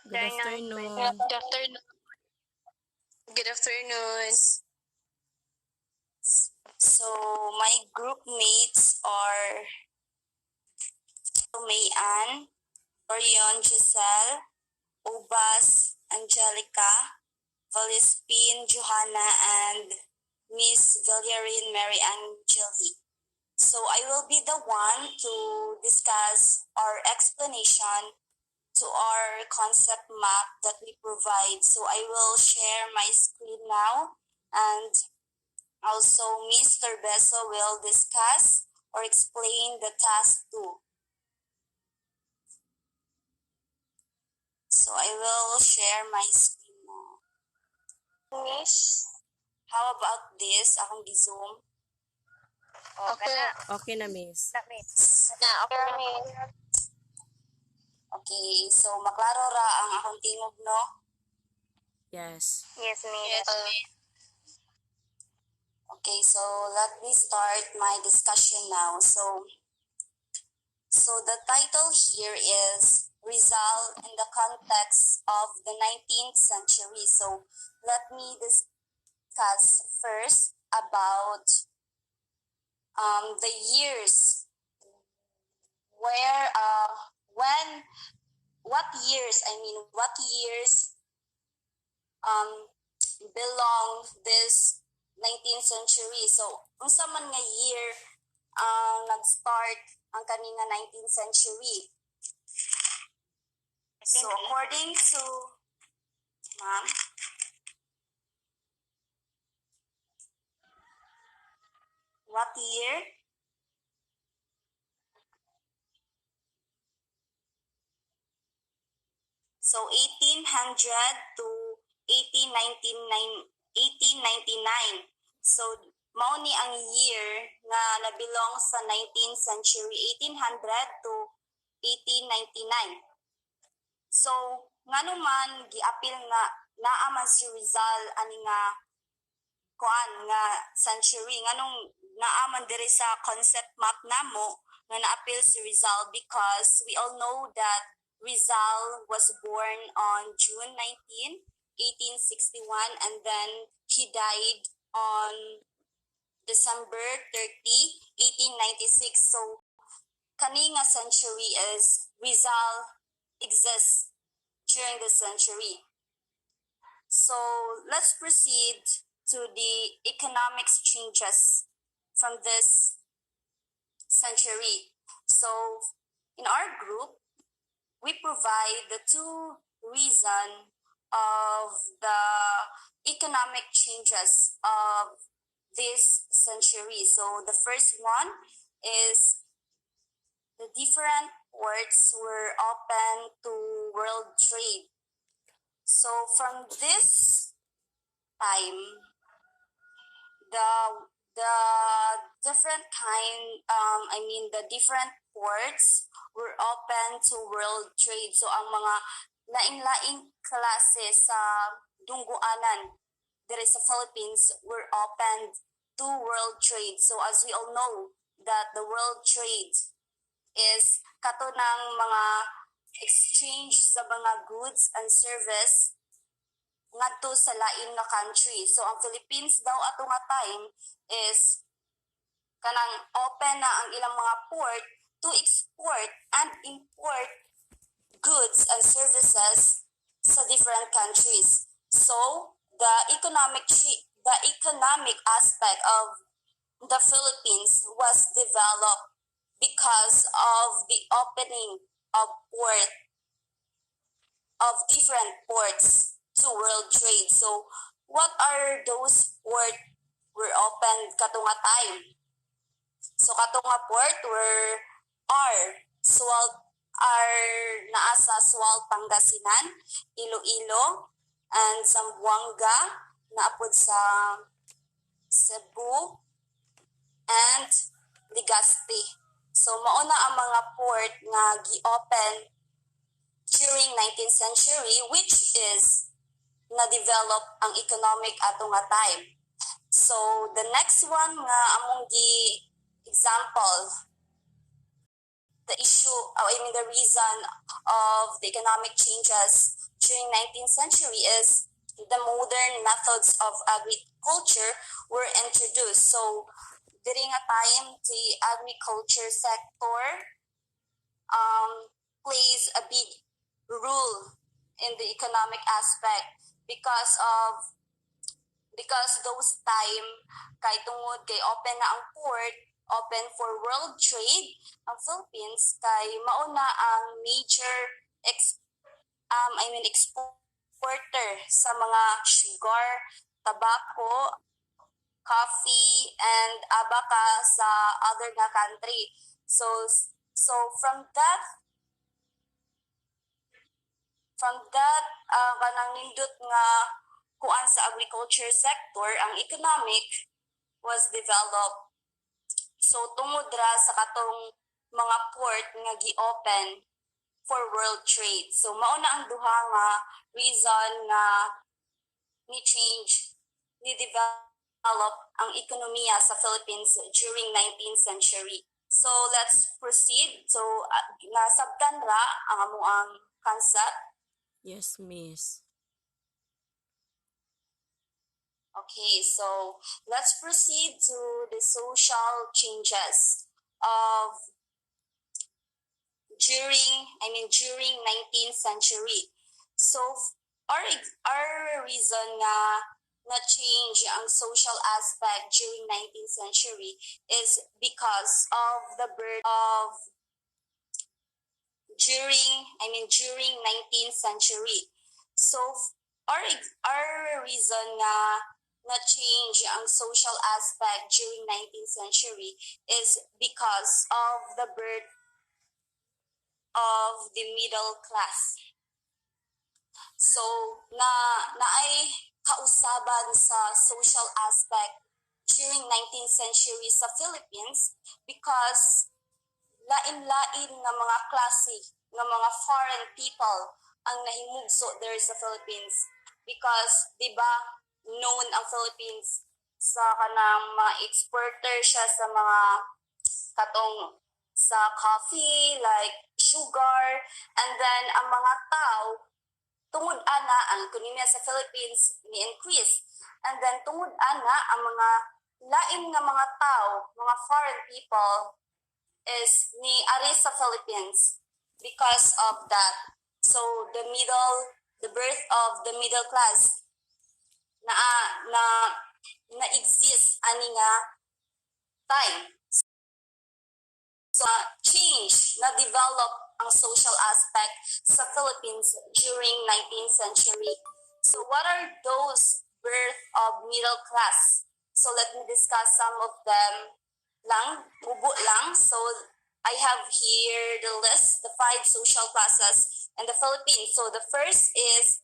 Good afternoon. Good afternoon. Good afternoon. So my group mates are Mayan, Orion Giselle, Ubas, Angelica, Valispin, Johanna, and Miss Villarine Mary Angeli. So I will be the one to discuss our explanation to our concept map that we provide. So I will share my screen now, and also Mr. Beso will discuss or explain the task 2. So I will share my screen now. Miss, how about this? Akong gi-zoom. Okay. Okay na, miss. Okay, miss. Okay, so maklaro ra ang akong tingog, no? Yes. Yes, miss. Okay, so let me start my discussion now. So the title here is RIZAL in the context of the 19th century. So let me discuss first about the years where, what years belong this 19th century. So, unsa man nga year nag-start ang kanina 19th century. So, according to, ma'am, what year? So, 1800 to 1899. So, mao ni ang year nga nabilong sa 19th century, 1800 to 1899. So, ngano man giapil nga naa man si Rizal ani nga kuan nga century, nganong naa man diri sa concept map namo nga naapil si Rizal because we all know that Rizal was born on June 19, 1861, and then he died on December 30, 1896. So, kani nga century is Rizal exists during the century. So, let's proceed to the economics changes from this century. So, in our group, we provide the two reasons of the economic changes of this century. So the first one is the different ports were open to world trade. So from this time, the different ports were open to world trade. So ang mga laing-laing klase sa dungguanan there sa Philippines were opened to world trade. So as we all know that the world trade is kato ng mga exchange sa mga goods and service ngadto sa lain nga country. So ang Philippines daw ato nga time is kanang open na ang ilang mga port to export and import goods and services sa different countries. So the economic aspect of the Philippines was developed because of the opening of different ports to world trade. So, what are those ports were opened katong nga time? So, katong nga port were naa sa Sual, Pangasinan, Iloilo, and Zamboanga, naapod sa Cebu, and Legazpi. So, mauna ang mga port nga gi-open during 19th century, which is na-develop ang economic ato nga time. So, the next one nga among gi-example the issue, the reason of the economic changes during 19th century is the modern methods of agriculture were introduced. So, during a time, the agriculture sector plays a big role in the economic aspect because those time kay tungod kay open na ang port, open for world trade ang Philippines kay mauna ang major exporter sa mga sugar, tobacco, coffee, and abaca sa other na country. So from that kanang nindot nga kuan sa agriculture sector, ang economic was developed. So tungod ra sa katong mga port nga gi-open for world trade. So mauna ang duha nga reason nga ni change, ni develop ang ekonomiya sa Philippines during 19th century. So let's proceed. So nasabtan ra ang amuang concept. Yes, Miss. Okay, so let's proceed to the social changes of during 19th century. So our reason na change ang social aspect during 19th century is because of the birth of during 19th century. So our reason na change ang social aspect during 19th century is because of the birth of the middle class. So naay kausaban sa social aspect during 19th century sa Philippines because lain-lain nga mga klase nga mga foreign people ang nahimugso there sa Philippines because di ba known ang Philippines sa kanang mga exporter siya sa mga katong sa coffee like sugar, and then ang mga tao tungod ana ang ekonomiya sa Philippines ni increase, and then tungod ana ang mga lain nga mga tao, mga foreign people is ni ari sa Philippines because of that. So the birth of the middle class na exist ani nga time. So change na develop ang social aspect sa Philippines during 19th century. So what are those birth of middle class? So let me discuss some of them bubo lang. So I have here the list, the 5 social classes in the Philippines. So the first is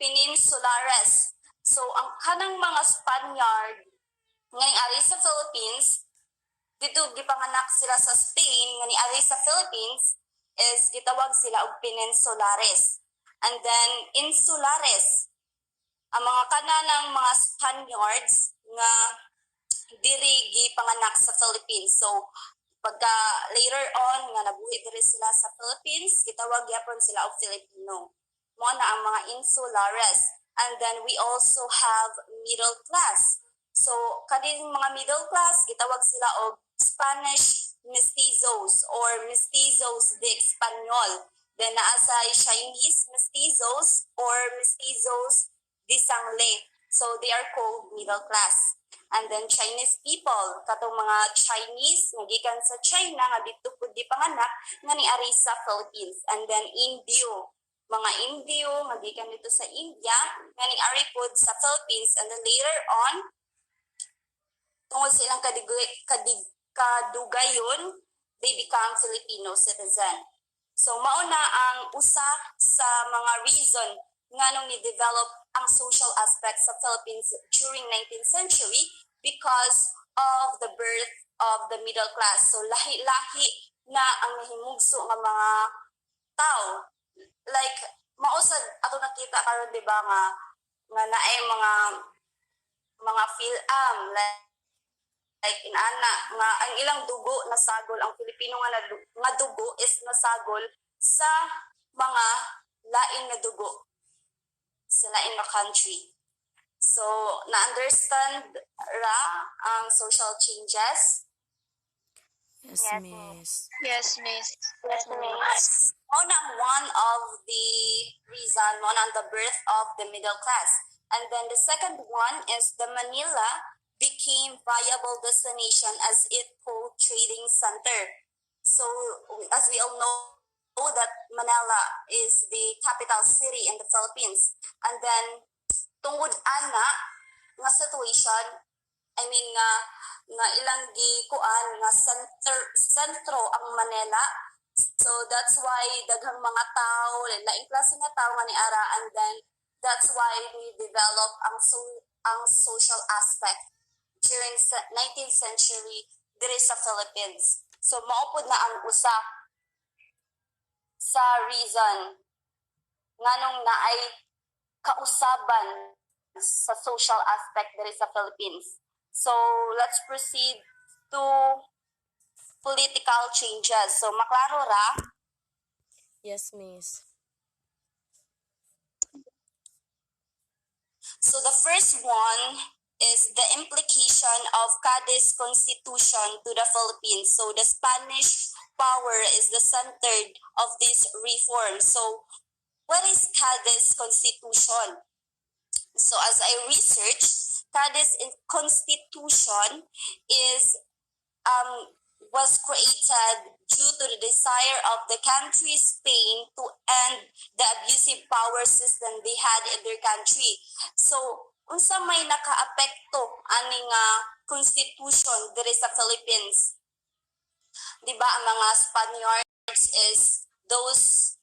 Peninsulares. So ang kanang mga Spaniard ngayong ari sa Philippines, dito gipanganak sila sa Spain, nga ni ari sa Philippines, is gitawag sila og Peninsulares. And then Insulares, ang mga kananang mga Spaniards nga diri gipanganak sa Philippines. So pagka later on nga nabuhi diri sila sa Philippines, gitawag gyapon sila og Filipino. Mo na ang mga Insulares. And then we also have middle class. So kaning mga middle class gitawag sila og Spanish mestizos or mestizos de Espanyol. Then naasay Chinese mestizos or mestizos de Sangle. So they are called middle class. And then Chinese people, katong mga Chinese nga gikan sa China nga dito pud di panganak nga niari sa Philippines. And then Indio, mga Indio nga gikan dito sa India nga niari pud sa Philippines. And then later on tungod silang kadugayon, they become Filipino citizen. So mauna ang usa sa mga reason nga nung ni-develop ang social aspect sa Philippines during 19th century because of the birth of the middle class. So lahi-lahi na ang nahimugso nga mga tao. Like mausad ato nakita karon di ba nga naay mga PhilAm like inana nga ang ilang dugo nasagol, ang Pilipino nga dugo is nasagol sa mga lain na dugo sa lain na country. So na-understand ra ang social changes? Yes, miss. Yes, miss. Yes, miss. Muna ang one of the reason, muna ang the birth of the middle class. And then the second one is the Manila became viable destination as it pole trading center. So as we all know that Manila is the capital city in the Philippines. And then tungod ana nga situation, I mean nga ilang gikuan nga sentro ang Manila. So that's why daghang mga tao, laing klase nga tao nga ni ara, and then that's why we develop ang social aspect during 19th century diri sa Philippines. So maupod na ang usa sa reason nganong naay kausaban sa social aspect diri sa Philippines. So let's proceed to political changes. So maklaro ra? Yes, miss. So the first one is the implication of Cadiz Constitution to the Philippines. So the Spanish power is the center of this reform. So what is Cadiz Constitution? So as I researched, Cadiz Constitution was created due to the desire of the country Spain to end the abusive power system they had in their country. So unsa may nakaapekto aning constitution diri sa Philippines? Di ba ang mga Spaniards is those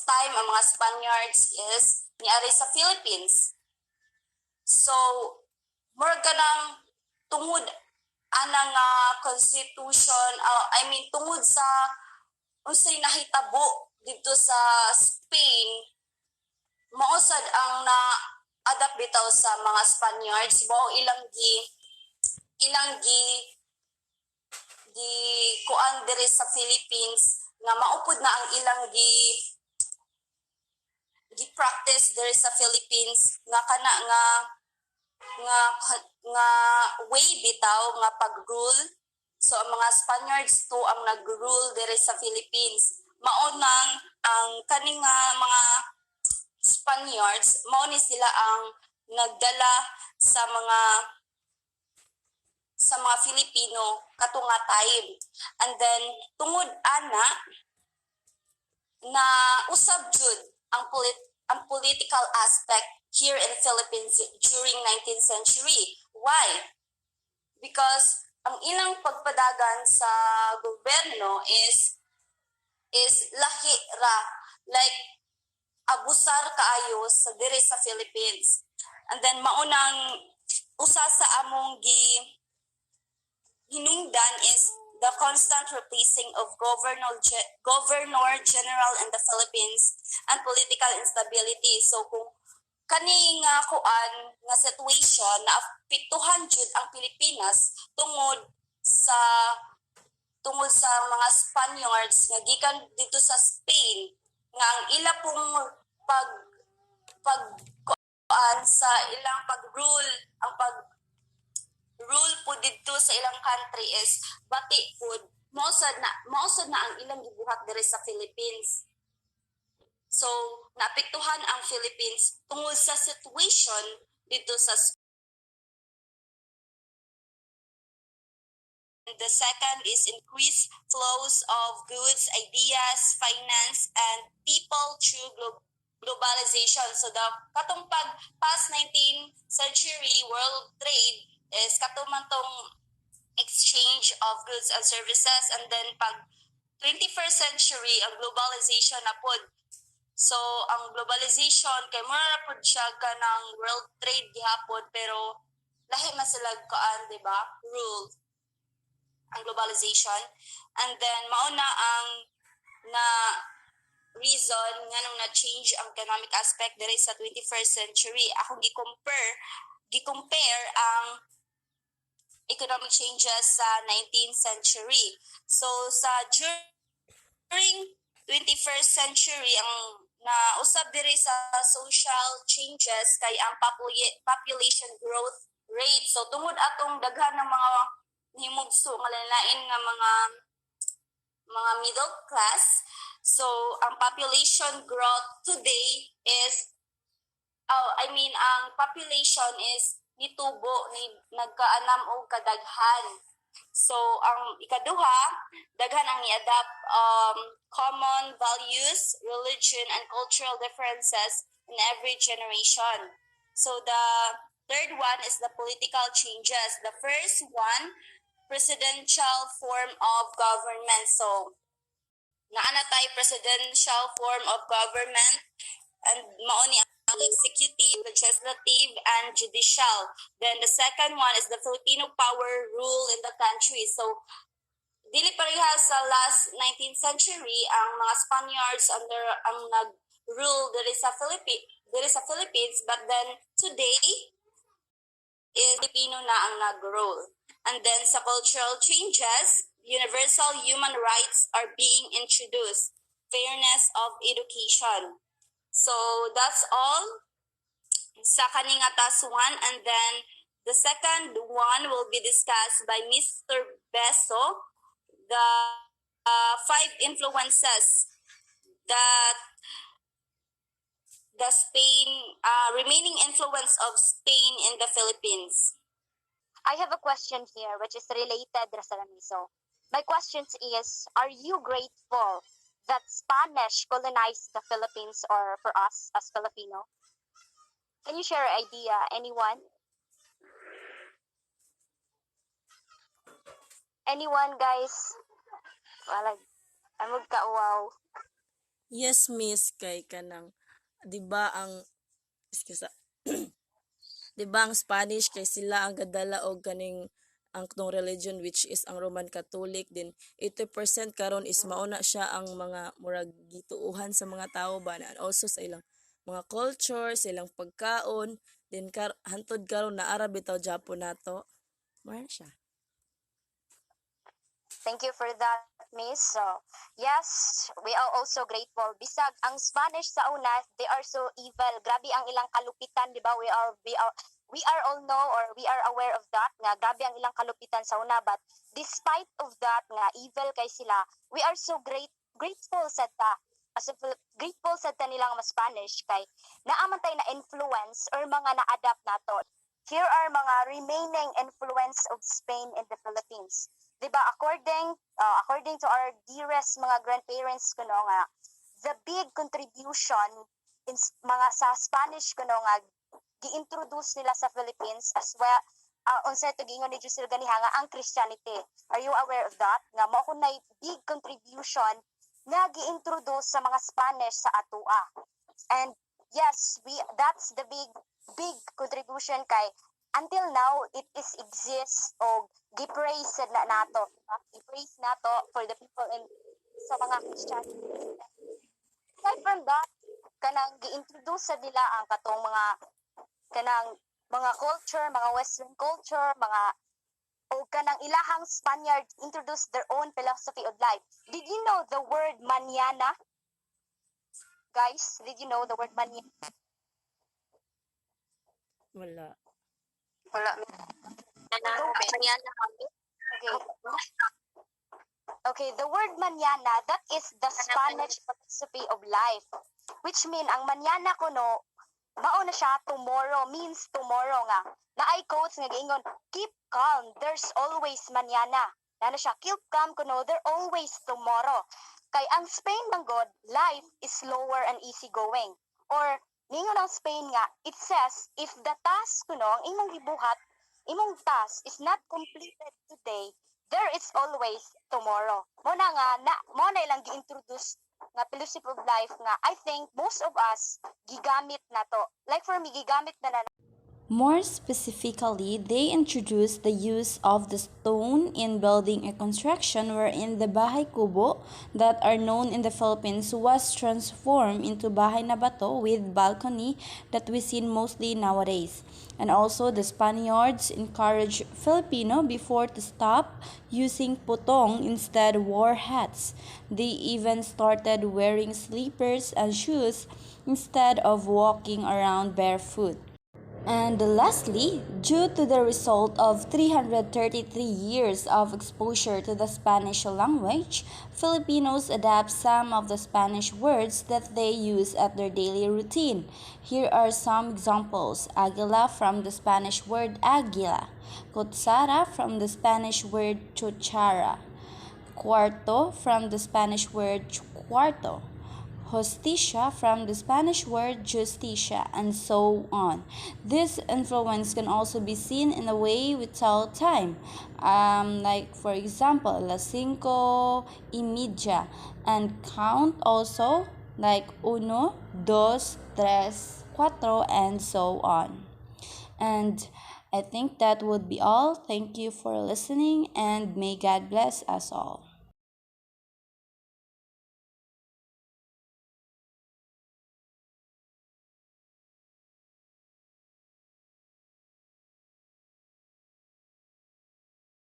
time ang mga Spaniards is niari sa Philippines. So more ganang tungod anang constitution, tungod sa unsay nahitabo dito sa Spain, mausad ang na-adapt bitaw sa mga Spaniards, bao ilang kuan diri sa Philippines nga maupod na ang ilang gi-practice diri sa Philippines nga kana nga way bitaw nga pag-rule. So ang mga Spaniards to ang nag-rule diri sa Philippines. Maunang ang kaning mga Spaniards, mao ni sila ang nagdala sa mga Filipino katunga time. And then tungod ana na usab jud ang political aspect here in Philippines during 19th century. Why? Because ang ilang pagpadagan sa gobyerno is lahi ra, like abusar kaayo sa diri sa Philippines. And then maunang usa sa among hinungdan is the constant replacing of Governor General in the Philippines and political instability. So kung kani nga kuan nga situation na apektuhan jud ang Pilipinas tungod sa mga Spaniards nga gikan dito sa Spain, nga ang ila pong pag sa ilang pag-rule, ang pag-rule po dito sa ilang country is bati po mausad na ang ilang gibuhat diri sa Philippines. So naapektuhan ang Philippines tungod sa situation dito sa Spain. The second is increased flows of goods, ideas, finance, and people through globalization. So the katong past 19th century world trade is katumantong exchange of goods and services, and then pag 21st century ang globalization na pod. So ang globalization kay mura pod siya kanang world trade gihapon, pero lahi man sila kaan, di ba? Rule ang globalization. And then mauna ang na reason nga nung na-change ang economic aspect diri sa 21st century. Ako gi-compare ang economic changes sa 19th century. So sa during 21st century ang nausab diri sa social changes kay ang population growth rate. So tungod atong daghan ng mga himugso nga lain nga mga middle class. So ang population growth today is ang population is nitubo ni nagkaanam og kadaghan. So ang ikaduha, daghan ang ni-adapt common values, religion and cultural differences in every generation. So the third one is the political changes. The first one, presidential form of government. So naana tay presidential form of government and mao ni ang executive, legislative, and judicial. Then the second one is the Filipino power rule in the country. So dili pareha sa last 19th century ang mga Spaniards ang nag-rule diri sa Philippines, but then today is Filipino na ang nag-rule. And then sa cultural changes, universal human rights are being introduced. Fairness of education. So that's all sa kaning atas one, and then the second one will be discussed by Mr. Beso, the 5 influences that the remaining influence of Spain in the Philippines. I have a question here which is related sa Ramiso. My question is, are you grateful that Spanish colonized the Philippines or for us as Filipino? Can you share an idea, anyone? Anyone, guys? Wala. Amog ka, wow. Yes, miss, kay kanang, di ba ang, excuse, di ba ang Spanish kay sila ang gadala og kaning ang tong religion which is ang Roman Catholic, din 80% karon is mauna siya ang mga murag gituuhan sa mga tao ba, and also sa ilang mga culture, sa ilang pagkaon, din hantod karon naara bitaw Japon nato. Mara siya. Thank you for that, Miss. So, yes, we are also grateful. Bisag ang Spanish sa una, they are so evil. Grabe ang ilang kalupitan, di ba? We are all know or we are aware of that nga grabe ang ilang kalupitan sa una, but despite of that nga evil kay sila, we are so grateful sa ta. Grateful sa ta nilang mas Spanish kay naaman tay na influence or mga na-adapt nato. Here are mga remaining influence of Spain in the Philippines. Diba, according to our dearest mga grandparents kuno nga, the big contribution in mga sa Spanish kuno nga gi-introduce nila sa Philippines as well unsa to gingon ni Josel ganiha nga ang Christianity. Are you aware of that? Nga mao kun nay big contribution nga gi-introduce sa mga Spanish sa atua. And yes, that's the big contribution kay until now it is exists o gi-praise na nato. Gi-praise nato for the people in sa mga Christians. Aside from that, kanang gi-introduce sa nila ang katong mga culture, mga Western culture, o kanang ilahang Spaniards introduce their own philosophy of life. Did you know the word mañana? Guys, did you know the word mañana? Wala. Okay, the word mañana, that is the Spanish philosophy of life. Which mean, ang mañana kuno, mao na siya, tomorrow, means tomorrow nga. Naay quotes nga giingon, keep calm, there's always mañana. Na siya, keep calm kuno, there always tomorrow. Kay ang Spain man god, life is slower and easygoing. Or, ningon ang Spain nga, it says, if the task kuno, ang imong gibuhat, imong task is not completed today, there is always tomorrow. Mo na ilang gi-introduce nga philosophy of life nga I think most of us gigamit na to. Like for me, gigamit na More specifically, they introduced the use of the stone in building a construction wherein the bahay kubo that are known in the Philippines was transformed into bahay na bato with balcony that we see mostly nowadays. And also the Spaniards encouraged Filipino before to stop using putong instead wore hats. They even started wearing slippers and shoes instead of walking around barefoot. And lastly, due to the result of 333 years of exposure to the Spanish language, Filipinos adapt some of the Spanish words that they use at their daily routine. Here are some examples. Águila from the Spanish word águila, cuchara from the Spanish word cuchara, cuarto from the Spanish word cuarto, justicia from the Spanish word justicia, and so on. This influence can also be seen in the way we tell time. Like for example, las 5:30, and count also like uno, dos, tres, cuatro, and so on. And I think that would be all. Thank you for listening, and may God bless us all.